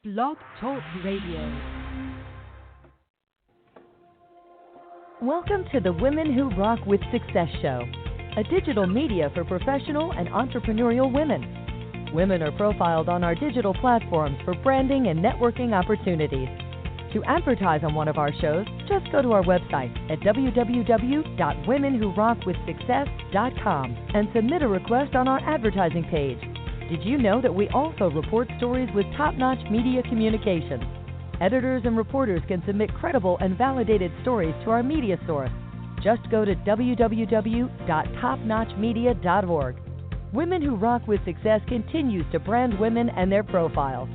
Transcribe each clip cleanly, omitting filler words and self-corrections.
Blog Talk Radio. Welcome to the Women Who Rock with Success show, a digital media for professional and entrepreneurial women. Women are profiled on our digital platforms for branding and networking opportunities. To advertise on one of our shows, just go to our website at www.womenwhorockwithsuccess.com and submit a request on our advertising page. Did you know that we also report stories with top-notch media communications? Editors and reporters can submit credible and validated stories to our media source. Just go to www.topnotchmedia.org. Women Who Rock with Success continues to brand women and their profiles.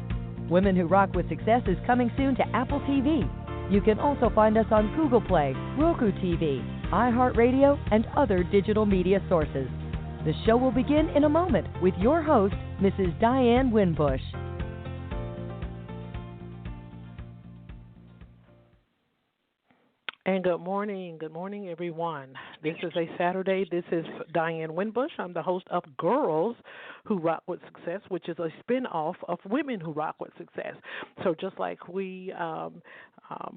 Women Who Rock with Success is coming soon to Apple TV. You can also find us on Google Play, Roku TV, iHeartRadio, and other digital media sources. The show will begin in a moment with your host, Mrs. Diane Winbush. And good morning, everyone. This is a Saturday. This is Diane Winbush. I'm the host of Girls Who Rock with Success, which is a spin-off of Women Who Rock with Success. So just like we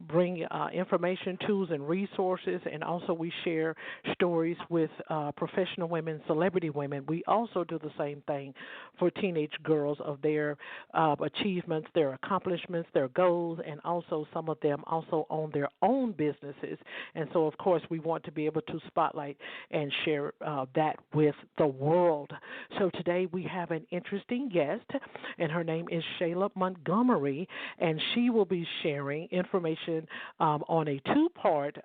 bring information, tools, and resources, and also we share stories with professional women, celebrity women, we also do the same thing for teenage girls of their achievements, their accomplishments, their goals, and also some of them also own their own businesses. And so, of course, we want to be able to spotlight and share that with the world. So today we have an interesting guest, and her name is Shayla Montgomery, and she will be sharing information on a two-part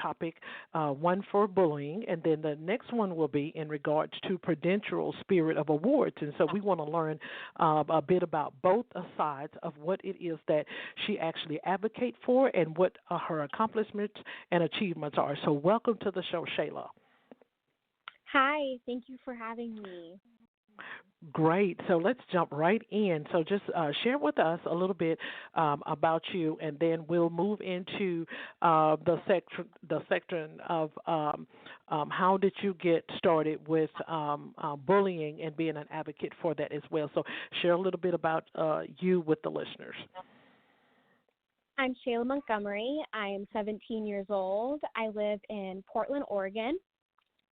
topic, one for bullying, and then the next one will be in regards to Prudential Spirit of Awards. And so we want to learn a bit about both sides of what it is that she actually advocates for and what her accomplishments and achievements are. So welcome to the show, Shayla. Hi, thank you for having me. Great. So let's jump right in. So just share with us a little bit about you, and then we'll move into the section of how did you get started with bullying and being an advocate for that as well. So share a little bit about you with the listeners. I'm Shayla Montgomery. I am 17 years old. I live in Portland, Oregon.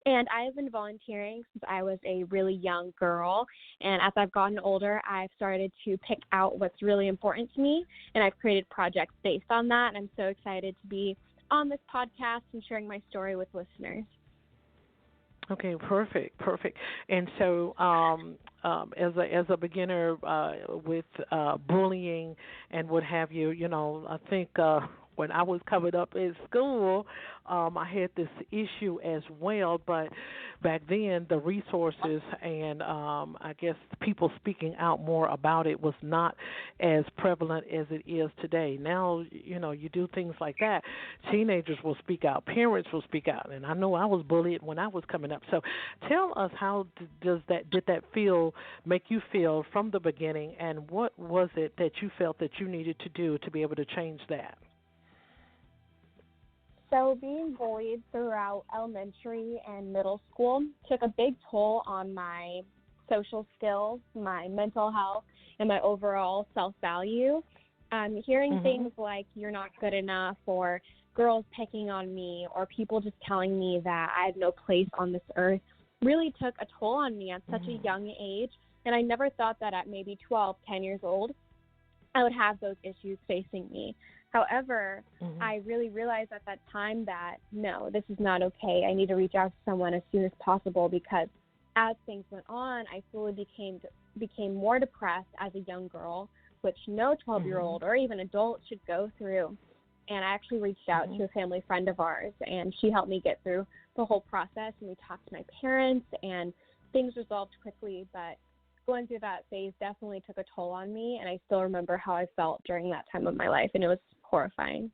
And I have been volunteering since I was a really young girl. And as I've gotten older, I've started to pick out what's really important to me. And I've created projects based on that. And I'm so excited to be on this podcast and sharing my story with listeners. Okay, perfect. And so as a beginner with bullying and what have you, you know, I think when I was coming up in school, I had this issue as well, but back then the resources and I guess people speaking out more about it was not as prevalent as it is today. Now, you know, you do things like that, teenagers will speak out, parents will speak out, and I know I was bullied when I was coming up. So tell us, how did that make you feel from the beginning, and what was it that you felt that you needed to do to be able to change that? So being bullied throughout elementary and middle school took a big toll on my social skills, my mental health, and my overall self-value. Hearing things like you're not good enough, or girls picking on me, or people just telling me that I had no place on this earth really took a toll on me at such a young age. And I never thought that at maybe 12, 10 years old, I would have those issues facing me. However, I really realized at that time that, no, this is not okay. I need to reach out to someone as soon as possible, because as things went on, I slowly became more depressed as a young girl, which no 12-year-old or even adult should go through. And I actually reached out to a family friend of ours, and she helped me get through the whole process, and we talked to my parents, and things resolved quickly. But going through that phase definitely took a toll on me, and I still remember how I felt during that time of my life, and it was horrifying.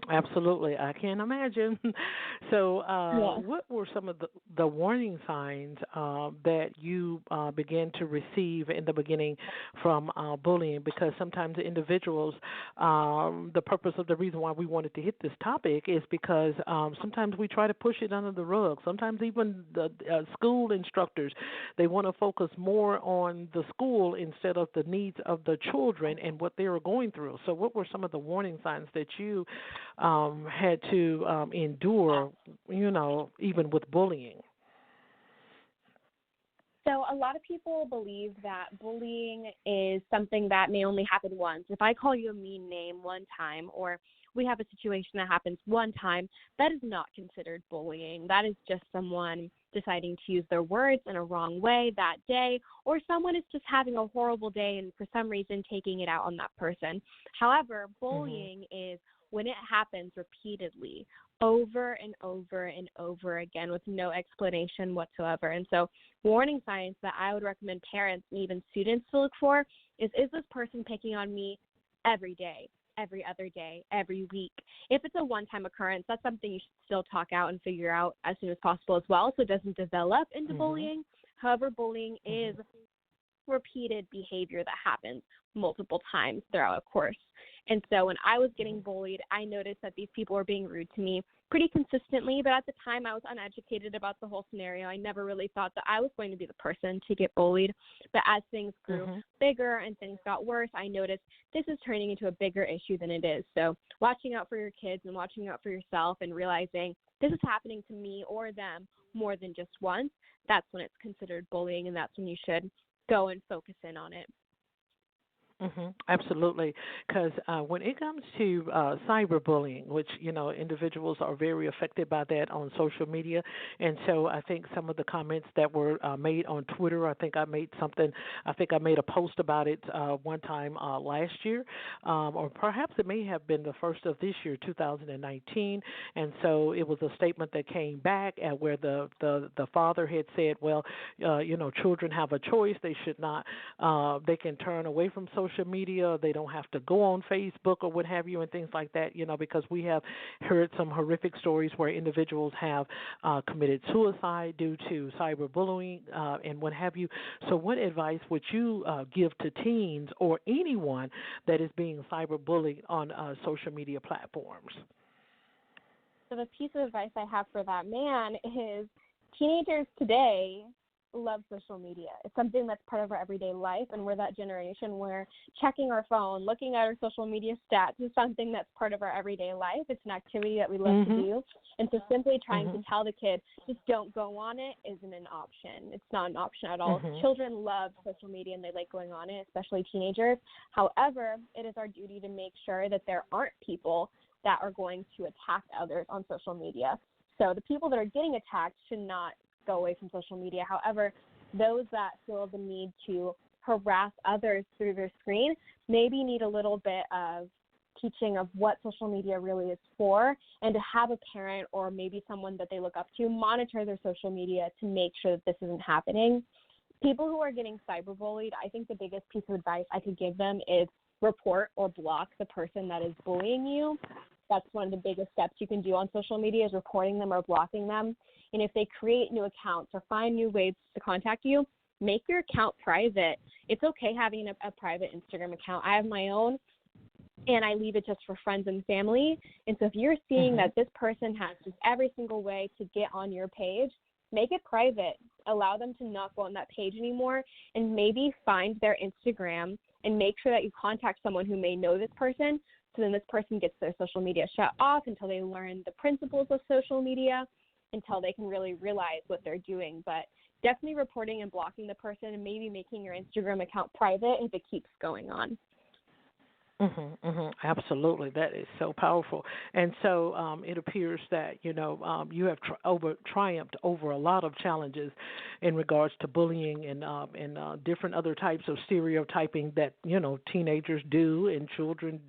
Absolutely, I can imagine. So, Yeah. what were some of the warning signs that you began to receive in the beginning from bullying? Because sometimes individuals, the purpose of the reason why we wanted to hit this topic is because sometimes we try to push it under the rug. Sometimes even the school instructors, they want to focus more on the school instead of the needs of the children and what they are going through. So, what were some of the warning signs that you had to endure, even with bullying? So a lot of people believe that bullying is something that may only happen once. If I call you a mean name one time, or we have a situation that happens one time, that is not considered bullying. That is just someone deciding to use their words in a wrong way that day, or someone is just having a horrible day and for some reason taking it out on that person. However, Mhm. bullying is when it happens repeatedly, over and over and over again with no explanation whatsoever. And so warning signs that I would recommend parents and even students to look for is this person picking on me every day, every other day, every week? If it's a one-time occurrence, that's something you should still talk out and figure out as soon as possible as well so it doesn't develop into Mhm. bullying. However, bullying is Mhm. repeated behavior that happens multiple times throughout a course. And so when I was getting Mhm. bullied, I noticed that these people were being rude to me pretty consistently, but at the time I was uneducated about the whole scenario. I never really thought that I was going to be the person to get bullied. But as things grew Mhm. bigger and things got worse, I noticed this is turning into a bigger issue than it is. So watching out for your kids and watching out for yourself and realizing this is happening to me or them more than just once, that's when it's considered bullying, and that's when you should go and focus in on it. Absolutely, because when it comes to cyberbullying, which individuals are very affected by that on social media, and so I think some of the comments that were made on Twitter, I think I made a post about it one time last year, or perhaps it may have been the first of this year, 2019, and so it was a statement that came back at where the father had said, well, children have a choice; they should not, they can turn away from social media. They don't have to go on Facebook or what have you and things like that, because we have heard some horrific stories where individuals have committed suicide due to cyberbullying and what have you. So what advice would you give to teens or anyone that is being cyberbullied on social media platforms? So the piece of advice I have for that man is teenagers today love social media. It's something that's part of our everyday life, and we're that generation where checking our phone, looking at our social media stats is something that's part of our everyday life. It's an activity that we love to Mhm. do. And so simply trying to Mhm. tell the kid, just don't go on it, isn't an option. It's not an option at all. Mhm. Children love social media and they like going on it, especially teenagers. However, it is our duty to make sure that there aren't people that are going to attack others on social media. So the people that are getting attacked should not go away from social media. However, those that feel the need to harass others through their screen maybe need a little bit of teaching of what social media really is for, and to have a parent or maybe someone that they look up to monitor their social media to make sure that this isn't happening. People who are getting cyberbullied, I think the biggest piece of advice I could give them is report or block the person that is bullying you. That's one of the biggest steps you can do on social media, is reporting them or blocking them. And if they create new accounts or find new ways to contact you, make your account private. It's okay having a private Instagram account. I have my own, and I leave it just for friends and family. And so if you're seeing Mhm. that this person has just every single way to get on your page, make it private. Allow them to not go on that page anymore, and maybe find their Instagram and make sure that you contact someone who may know this person, so then this person gets their social media shut off until they learn the principles of social media, until they can really realize what they're doing. But definitely reporting and blocking the person, and maybe making your Instagram account private if it keeps going on. Absolutely, that is so powerful, and so it appears that you have triumphed over a lot of challenges in regards to bullying and different other types of stereotyping that teenagers do and children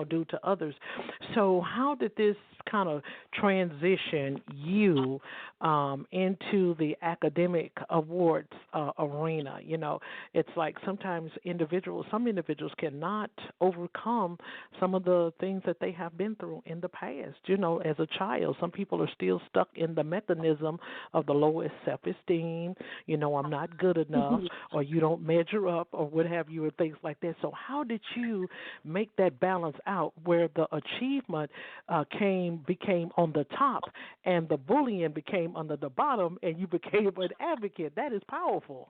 do to others. So how did this kind of transition you into the academic awards arena. You know, it's like sometimes some individuals cannot overcome some of the things that they have been through in the past. You know, as a child, some people are still stuck in the mechanism of the lowest self-esteem. You know, I'm not good enough, or you don't measure up, or what have you, and things like that. So how did you make that balance out where the achievement became on the top and the bullying became under the bottom, and you became an advocate? That is powerful.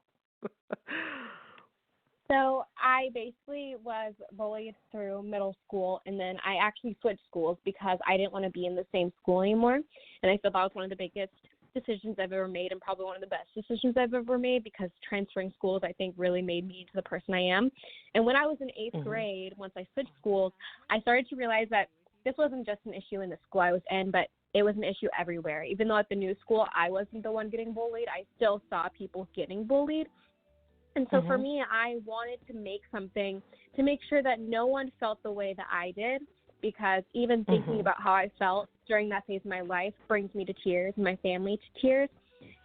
So I basically was bullied through middle school, and then I actually switched schools because I didn't want to be in the same school anymore. And I feel that was one of the biggest decisions I've ever made, and probably one of the best decisions I've ever made, because transferring schools, I think, really made me into the person I am. And when I was in 8th grade, once I switched schools, I started to realize that this wasn't just an issue in the school I was in, but it was an issue everywhere. Even though at the new school I wasn't the one getting bullied, I still saw people getting bullied. And so for me, I wanted to make something to make sure that no one felt the way that I did, because even thinking about how I felt during that phase of my life brings me to tears, and my family to tears.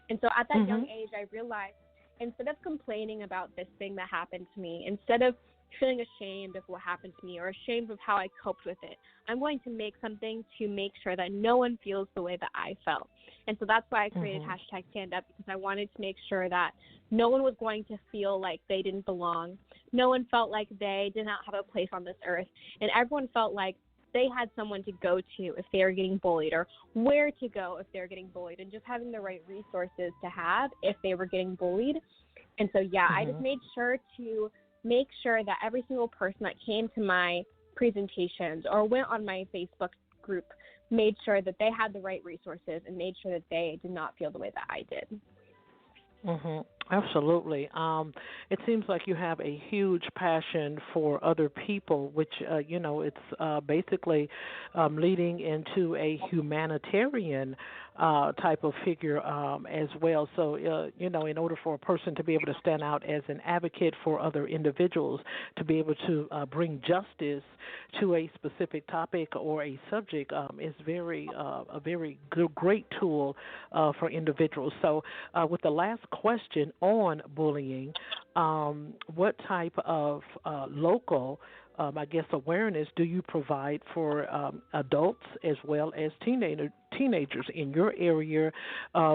And so at that young age, I realized, instead of complaining about this thing that happened to me, instead of feeling ashamed of what happened to me or ashamed of how I coped with it, I'm going to make something to make sure that no one feels the way that I felt. And so that's why I created #StandUp, because I wanted to make sure that no one was going to feel like they didn't belong. No one felt like they did not have a place on this earth. And everyone felt like they had someone to go to if they were getting bullied, or where to go if they were getting bullied, and just having the right resources to have if they were getting bullied. And so, I just made sure to make sure that every single person that came to my presentations or went on my Facebook group made sure that they had the right resources and made sure that they did not feel the way that I did. Absolutely. It seems like you have a huge passion for other people, which, it's basically leading into a humanitarian type of figure as well. So, in order for a person to be able to stand out as an advocate for other individuals, to be able to bring justice to a specific topic or a subject is a very good, great tool for individuals. So with the last question on bullying, what type of local awareness do you provide for adults as well as teenagers in your area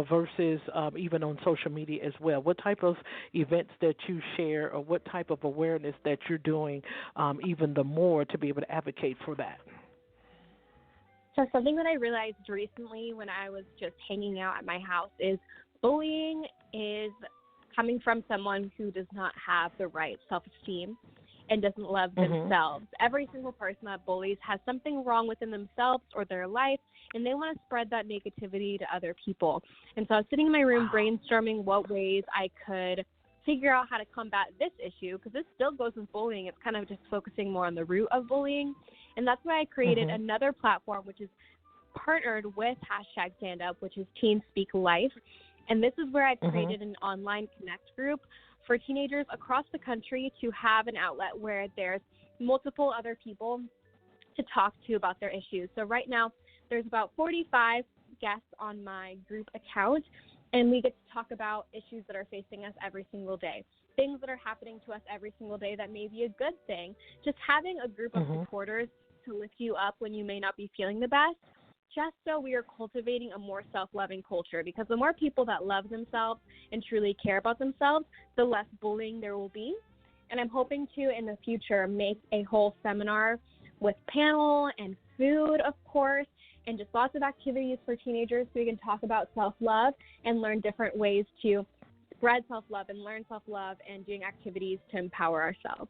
versus even on social media as well? What type of events that you share, or what type of awareness that you're doing even the more to be able to advocate for that? So something that I realized recently when I was just hanging out at my house is bullying is coming from someone who does not have the right self-esteem and doesn't love themselves. Every single person that bullies has something wrong within themselves or their life, and they want to spread that negativity to other people. And so I was sitting in my room brainstorming what ways I could figure out how to combat this issue, because this still goes with bullying. It's kind of just focusing more on the root of bullying. And that's why I created another platform, which is partnered with #StandUp, which is Teen Speak Life. And this is where I created an online connect group for teenagers across the country to have an outlet where there's multiple other people to talk to about their issues. So right now, there's about 45 guests on my group account, and we get to talk about issues that are facing us every single day, things that are happening to us every single day that may be a good thing. Just having a group of supporters to lift you up when you may not be feeling the best, just so we are cultivating a more self-loving culture, because the more people that love themselves and truly care about themselves, the less bullying there will be. And I'm hoping to, in the future, make a whole seminar with panel and food, of course, and just lots of activities for teenagers so we can talk about self-love and learn different ways to spread self-love and learn self-love, and doing activities to empower ourselves.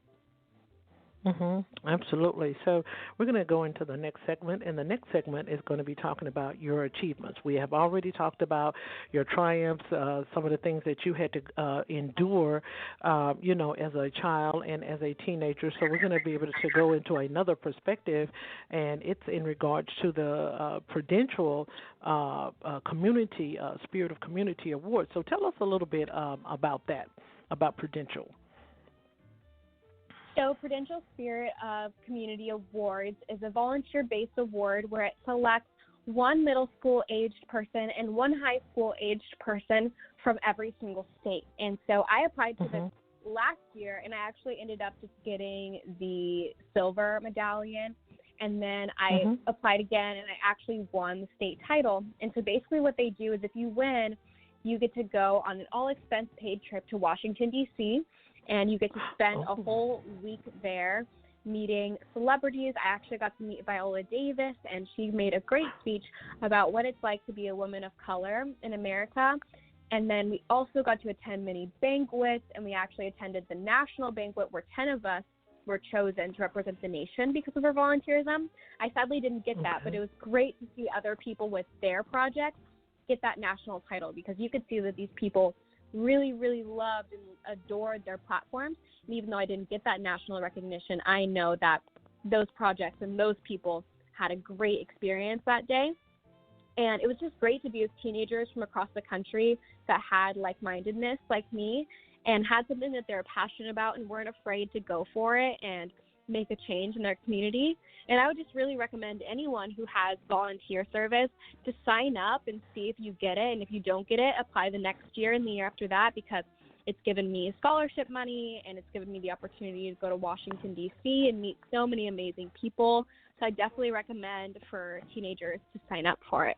Absolutely. So we're going to go into the next segment, and the next segment is going to be talking about your achievements. We have already talked about your triumphs, some of the things that you had to endure, as a child and as a teenager. So we're going to be able to go into another perspective, and it's in regards to the Prudential Community Spirit of Community Award. So tell us a little bit about that, about Prudential. So Prudential Spirit of Community Awards is a volunteer-based award where it selects one middle school aged person and one high school aged person from every single state. And so I applied to this last year, and I actually ended up just getting the silver medallion. And then I applied again, and I actually won the state title. And so basically what they do is if you win, you get to go on an all-expense-paid trip to Washington, D.C., and you get to spend a whole week there meeting celebrities. I actually got to meet Viola Davis, and she made a great speech about what it's like to be a woman of color in America. And then we also got to attend many banquets, and we actually attended the national banquet where 10 of us were chosen to represent the nation because of our volunteerism. I sadly didn't get that, but it was great to see other people with their projects get that national title, because you could see that these people really, really loved and adored their platforms. And even though I didn't get that national recognition, I know that those projects and those people had a great experience that day. And it was just great to be with teenagers from across the country that had like-mindedness like me and had something that they're passionate about and weren't afraid to go for it and make a change in their community. And I would just really recommend anyone who has volunteer service to sign up and see if you get it. And if you don't get it, apply the next year and the year after that, because it's given me scholarship money and it's given me the opportunity to go to Washington, D.C. and meet so many amazing people. So I definitely recommend for teenagers to sign up for it.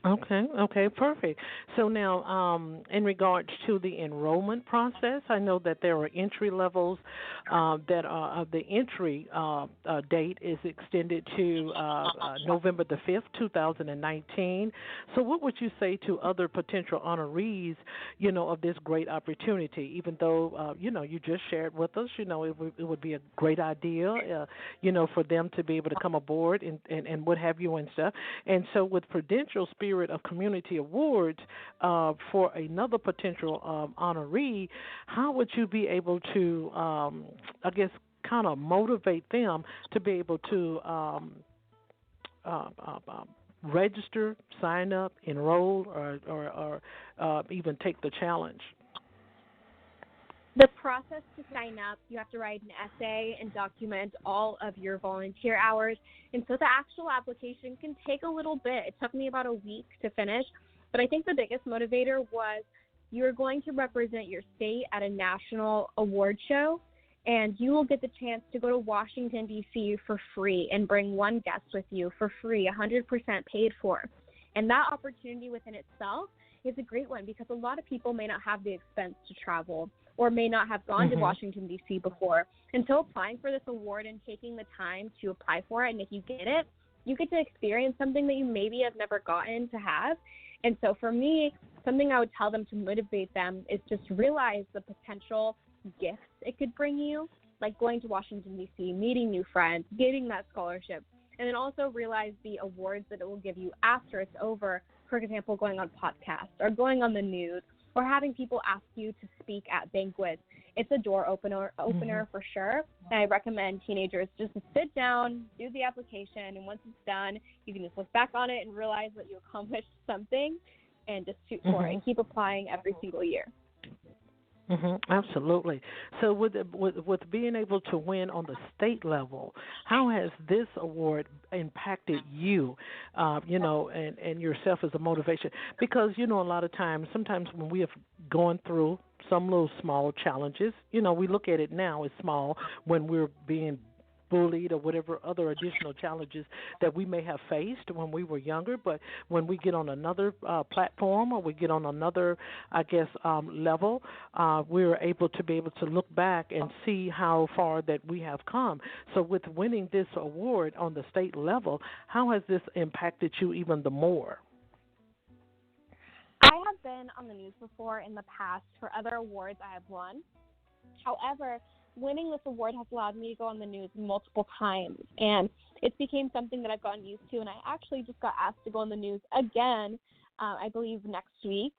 Okay, perfect. So now, in regards to the enrollment process, I know that there are entry levels that are the entry date is extended to November the 5th, 2019. So what would you say to other potential honorees, of this great opportunity, even though, you just shared with us, it would be a great idea, for them to be able to come aboard and what have you and stuff. And so with Prudential Spirit of Community Awards for another potential honoree, how would you be able to, kind of motivate them to be able to register, sign up, enroll, or even take the challenge? The process to sign up, you have to write an essay and document all of your volunteer hours. And so the actual application can take a little bit. It took me about a week to finish. But I think the biggest motivator was you're going to represent your state at a national award show, and you will get the chance to go to Washington, D.C. for free and bring one guest with you for free, 100% paid for. And that opportunity within itself is a great one, because a lot of people may not have the expense to travel or may not have gone to Washington, D.C. before. And so applying for this award and taking the time to apply for it, and if you get it, you get to experience something that you maybe have never gotten to have. And so for me, something I would tell them to motivate them is just realize the potential gifts it could bring you, like going to Washington, D.C., meeting new friends, getting that scholarship, and then also realize the awards that it will give you after it's over. For example, going on podcasts or going on the news or having people ask you to speak at banquets. It's a door opener for sure. And I recommend teenagers just to sit down, do the application, and once it's done, you can just look back on it and realize that you accomplished something and just shoot for it and keep applying every single year. Absolutely. So with being able to win on the state level, how has this award impacted you, and yourself as a motivation? Because, a lot of times, sometimes when we have gone through some little small challenges, we look at it now as small when we're being bullied or whatever other additional challenges that we may have faced when we were younger. But when we get on another platform or we get on another, level, we're able to look back and see how far that we have come. So with winning this award on the state level, how has this impacted you even the more? I have been on the news before in the past for other awards I have won. However, winning this award has allowed me to go on the news multiple times, and it became something that I've gotten used to, and I actually just got asked to go on the news again, I believe next week,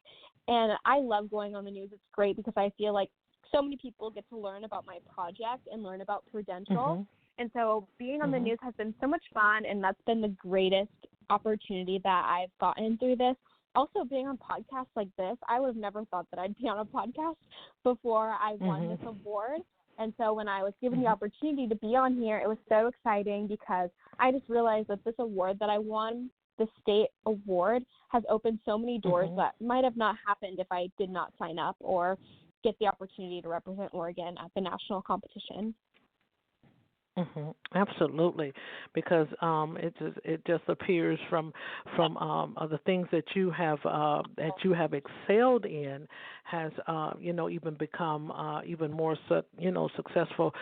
and I love going on the news. It's great because I feel like so many people get to learn about my project and learn about Prudential, and so being on the news has been so much fun, and that's been the greatest opportunity that I've gotten through this. Also, being on podcasts like this, I would have never thought that I'd be on a podcast before I won this award. And so when I was given the opportunity to be on here, it was so exciting because I just realized that this award that I won the state award has opened so many doors Mm-hmm. that might have not happened if I did not sign up or get the opportunity to represent Oregon at the national competition. Absolutely, because it just appears from the things that you have excelled in has even become even more successful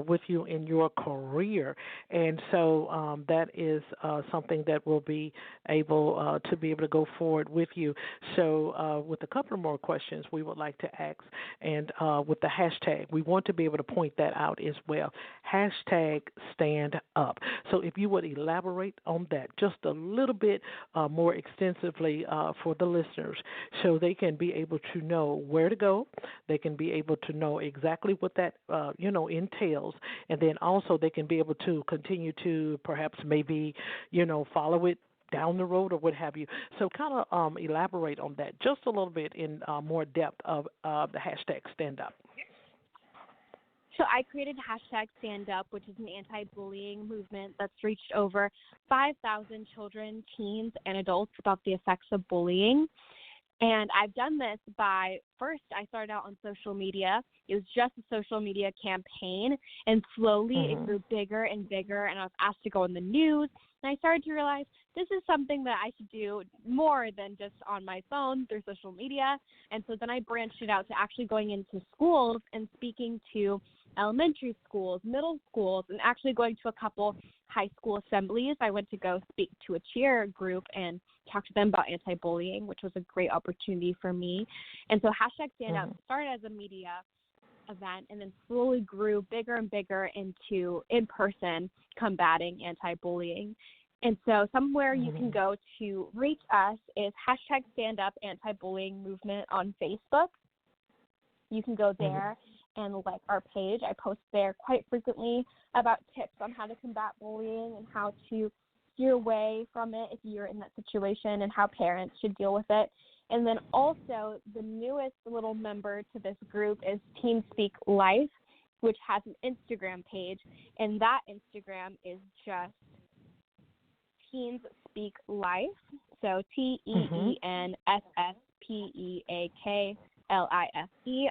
with you in your career, and so that is something that will be able to go forward with you. So with a couple more questions we would like to ask, and with the hashtag we want to be able to point that out as well. Hashtag stand up. So if you would elaborate on that just a little bit more extensively for the listeners so they can be able to know where to go, they can be able to know exactly what that entails, and then also they can be able to continue to perhaps maybe follow it down the road or what have you. So kind of elaborate on that just a little bit in more depth of the hashtag stand up. So I created hashtag Stand Up, which is an anti-bullying movement that's reached over 5,000 children, teens, and adults about the effects of bullying. And I've done this by, first I started out on social media. It was just a social media campaign, and slowly it grew bigger and bigger, and I was asked to go in the news. And I started to realize this is something that I should do more than just on my phone through social media. And so then I branched it out to actually going into schools and speaking to elementary schools, middle schools, and actually going to a couple high school assemblies. I went to go speak to a cheer group and talk to them about anti-bullying, which was a great opportunity for me. And so hashtag Stand Up started as a media event and then slowly grew bigger and bigger into in-person combating anti-bullying. And so somewhere you can go to reach us is hashtag Stand Up Anti-Bullying Movement on Facebook. You can go there and like our page. I post there quite frequently about tips on how to combat bullying and how to steer away from it if you're in that situation and how parents should deal with it. And then also the newest little member to this group is Teen Speak Life, which has an Instagram page, and that Instagram is just Teens Speak Life. So TEENSSPEAKLIFE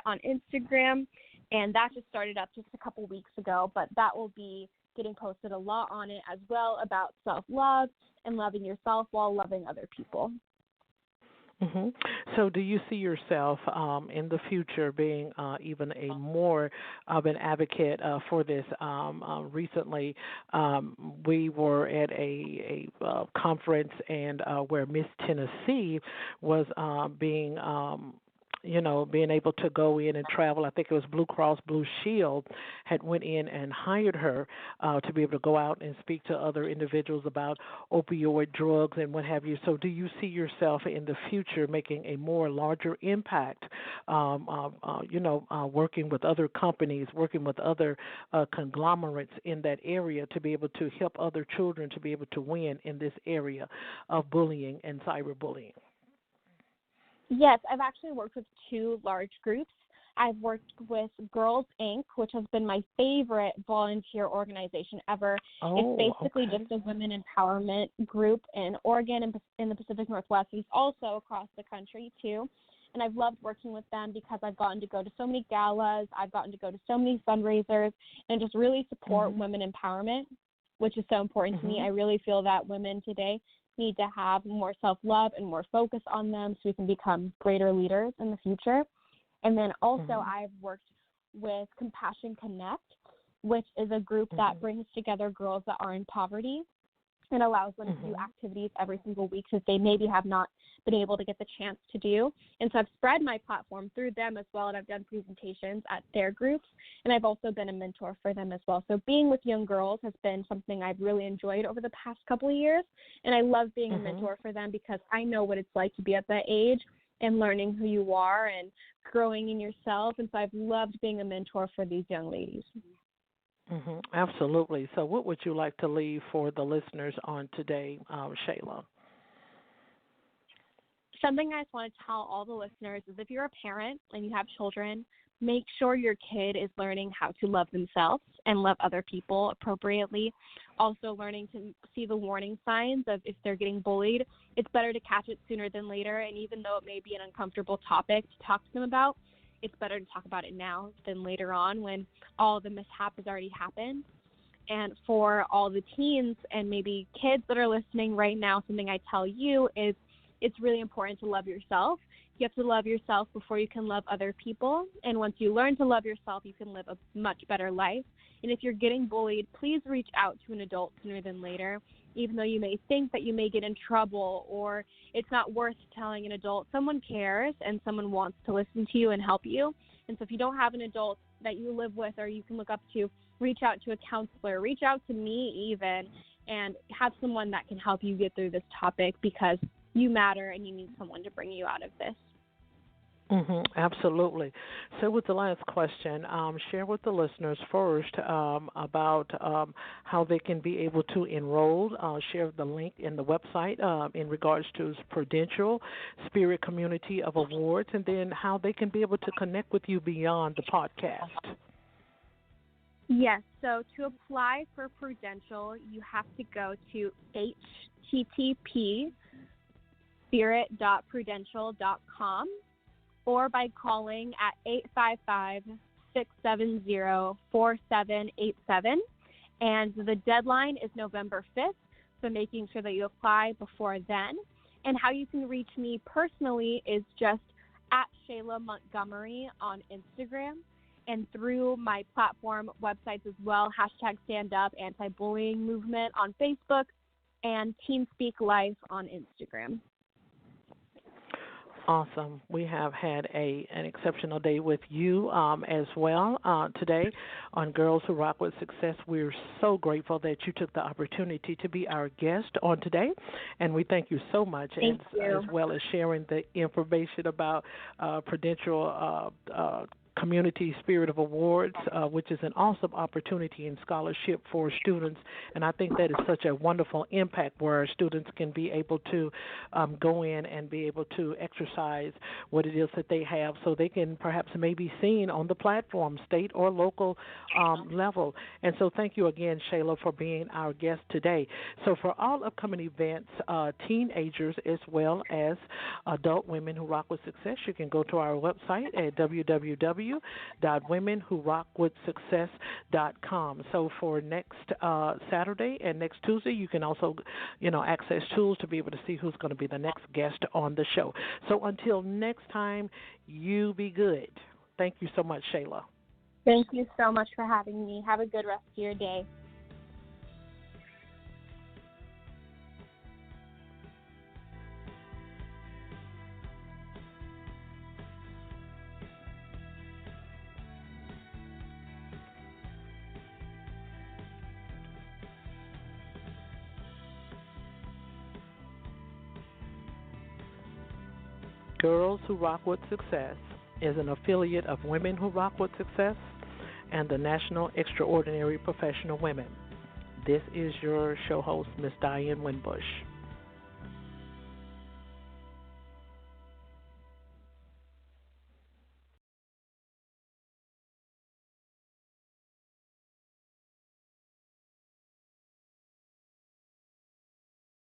on Instagram. And that just started up just a couple weeks ago, but that will be getting posted a lot on it as well about self-love and loving yourself while loving other people. So do you see yourself in the future being even a more of an advocate for this? Recently, we were at a conference and where Miss Tennessee was being being able to go in and travel. I think it was Blue Cross Blue Shield had went in and hired her to be able to go out and speak to other individuals about opioid drugs and what have you. So do you see yourself in the future making a more larger impact, working with other companies, working with other conglomerates in that area to be able to help other children to be able to win in this area of bullying and cyberbullying? Yes, I've actually worked with two large groups. I've worked with Girls Inc., which has been my favorite volunteer organization ever. It's basically just a women empowerment group in Oregon and in the Pacific Northwest. It's also across the country, too. And I've loved working with them because I've gotten to go to so many galas. I've gotten to go to so many fundraisers and just really support women empowerment, which is so important to me. I really feel that women today need to have more self-love and more focus on them so we can become greater leaders in the future. And then also I've worked with Compassion Connect, which is a group that brings together girls that are in poverty and allows them to do activities every single week that they maybe have not been able to get the chance to do. And so I've spread my platform through them as well, and I've done presentations at their groups, and I've also been a mentor for them as well. So being with young girls has been something I've really enjoyed over the past couple of years, and I love being a mentor for them because I know what it's like to be at that age and learning who you are and growing in yourself. And so I've loved being a mentor for these young ladies. Absolutely. So what would you like to leave for the listeners on today, Shayla? Something I just want to tell all the listeners is if you're a parent and you have children, make sure your kid is learning how to love themselves and love other people appropriately. Also learning to see the warning signs of if they're getting bullied. It's better to catch it sooner than later, and even though it may be an uncomfortable topic to talk to them about, it's better to talk about it now than later on when all the mishap has already happened. And for all the teens and maybe kids that are listening right now, something I tell you is it's really important to love yourself. You have to love yourself before you can love other people. And once you learn to love yourself, you can live a much better life. And if you're getting bullied, please reach out to an adult sooner than later. Even though you may think that you may get in trouble or it's not worth telling an adult, someone cares and someone wants to listen to you and help you. And so if you don't have an adult that you live with or you can look up to, reach out to a counselor, reach out to me even, and have someone that can help you get through this topic because you matter and you need someone to bring you out of this. Absolutely. So with the last question, share with the listeners first about how they can be able to enroll. Share the link in the website in regards to Prudential Spirit Community of Awards, and then how they can be able to connect with you beyond the podcast. Yes, so to apply for Prudential, you have to go to http://spirit.prudential.com or by calling at 855-670-4787. And the deadline is November 5th, so making sure that you apply before then. And how you can reach me personally is just at Shayla Montgomery on Instagram and through my platform websites as well, #StandUp, Anti-Bullying Movement on Facebook, and Teen Speak Life on Instagram. Awesome. We have had an exceptional day with you as well today on Girls Who Rock with Success. We're so grateful that you took the opportunity to be our guest on today, and we thank you so much, as well as sharing the information about Prudential Community Spirit of Awards, which is an awesome opportunity and scholarship for students. And I think that is such a wonderful impact where our students can be able to go in and be able to exercise what it is that they have so they can perhaps may be seen on the platform, state or local level. And so thank you again, Shayla, for being our guest today. So for all upcoming events, teenagers as well as adult women who rock with success, you can go to our website at www.womenwhorockwithsuccess.com. So for next Saturday and next Tuesday, you can also, access tools to be able to see who's going to be the next guest on the show. So until next time, you be good. Thank you so much, Shayla. Thank you so much for having me. Have a good rest of your day. Girls Who Rock with Success is an affiliate of Women Who Rock with Success and the National Extraordinary Professional Women. This is your show host, Miss Diane Winbush.